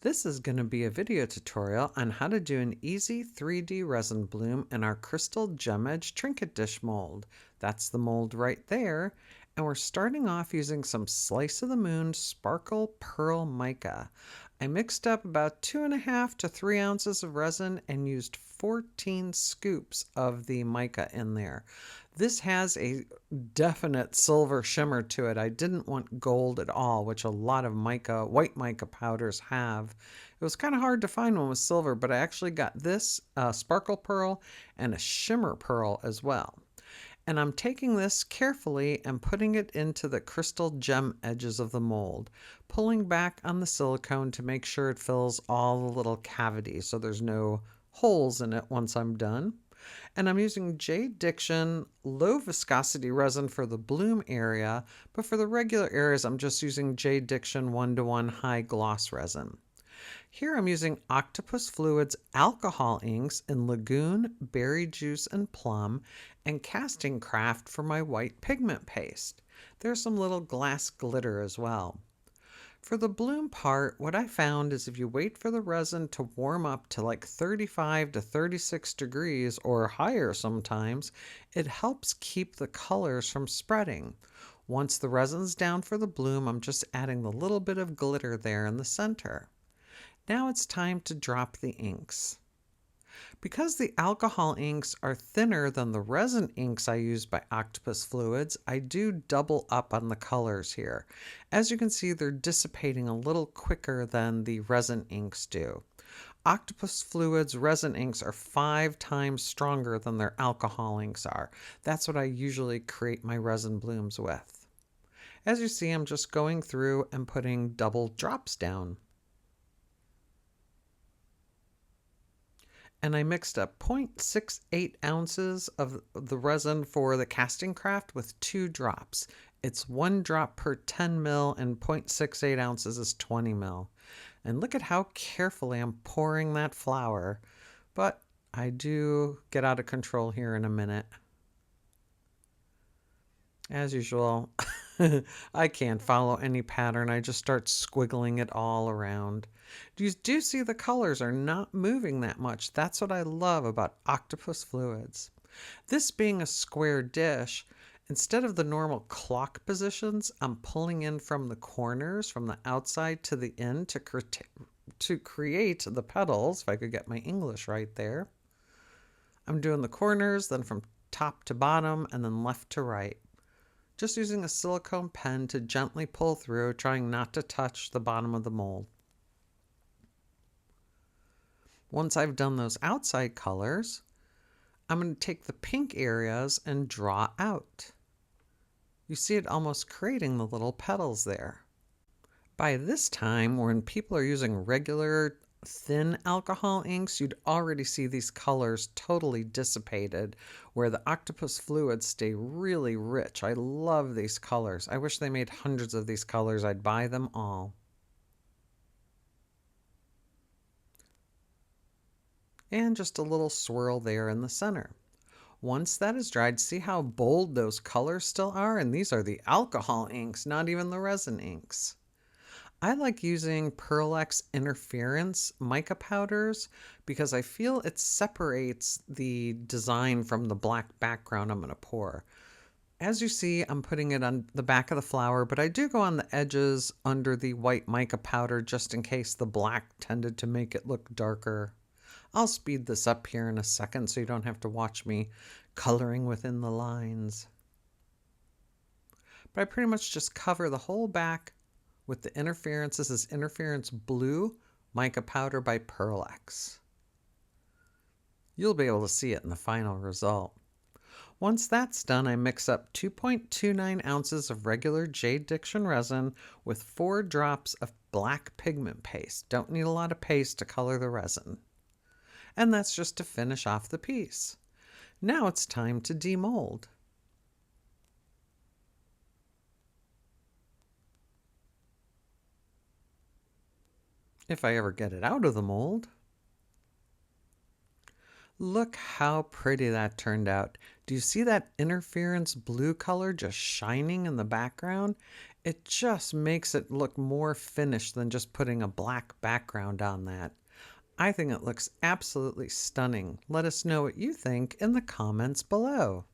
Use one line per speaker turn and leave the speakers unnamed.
This is going to be a video tutorial on how to do an easy 3D resin bloom in our crystal gem edge trinket dish mold. That's the mold right there. And we're starting off using some Slice of the Moon Sparkle Pearl Mica. I mixed up about 2.5 to 3 ounces of resin and used 14 scoops of the mica in there. This has a definite silver shimmer to it. I didn't want gold at all, which a lot of mica, white mica powders have. It was kind of hard to find one with silver, but I actually got this sparkle pearl and a shimmer pearl as well. And I'm taking this carefully and putting it into the crystal gem edges of the mold, pulling back on the silicone to make sure it fills all the little cavities so there's no holes in it once I'm done. And I'm using JDiction low viscosity resin for the bloom area, but for the regular areas I'm just using JDiction 1:1 high gloss resin. Here I'm using Octopus Fluids alcohol inks in Lagoon, Berry Juice, and Plum, and Casting Craft for my white pigment paste. There's some little glass glitter as well. For the bloom part, what I found is if you wait for the resin to warm up to like 35 to 36 degrees or higher sometimes, it helps keep the colors from spreading. Once the resin's down for the bloom, I'm just adding the little bit of glitter there in the center. Now it's time to drop the inks. Because the alcohol inks are thinner than the resin inks I use by Octopus Fluids, I do double up on the colors here. As you can see, they're dissipating a little quicker than the resin inks do. Octopus Fluids resin inks are 5 times stronger than their alcohol inks are. That's what I usually create my resin blooms with. As you see, I'm just going through and putting double drops down. And I mixed up 0.68 ounces of the resin for the casting craft with 2 drops. It's 1 drop per 10 mil and 0.68 ounces is 20 mil. And look at how carefully I'm pouring that flour. But I do get out of control here in a minute. As usual, I can't follow any pattern. I just start squiggling it all around. You do see the colors are not moving that much. That's what I love about Octopus Fluids. This being a square dish, instead of the normal clock positions, I'm pulling in from the corners, from the outside to the in to create the petals, if I could get my English right there. I'm doing the corners, then from top to bottom, and then left to right. Just using a silicone pen to gently pull through, trying not to touch the bottom of the mold. Once I've done those outside colors, I'm going to take the pink areas and draw out. You see it almost creating the little petals there. By this time, when people are using regular thin alcohol inks, you'd already see these colors totally dissipated, where the Octopus Fluids stay really rich. I love these colors. I wish they made hundreds of these colors. I'd buy them all. And just a little swirl there in the center. Once that is dried, see how bold those colors still are? And these are the alcohol inks, not even the resin inks. I like using Pearl X interference mica powders because I feel it separates the design from the black background I'm going to pour. As you see, I'm putting it on the back of the flower, but I do go on the edges under the white mica powder just in case the black tended to make it look darker. I'll speed this up here in a second so you don't have to watch me coloring within the lines. But I pretty much just cover the whole back with the interference. This is Interference Blue Mica Powder by Pearl X. You'll be able to see it in the final result. Once that's done, I mix up 2.29 ounces of regular JDiction resin with 4 drops of black pigment paste. Don't need a lot of paste to color the resin. And that's just to finish off the piece. Now it's time to demold. If I ever get it out of the mold. Look how pretty that turned out. Do you see that interference blue color just shining in the background? It just makes it look more finished than just putting a black background on that. I think it looks absolutely stunning. Let us know what you think in the comments below.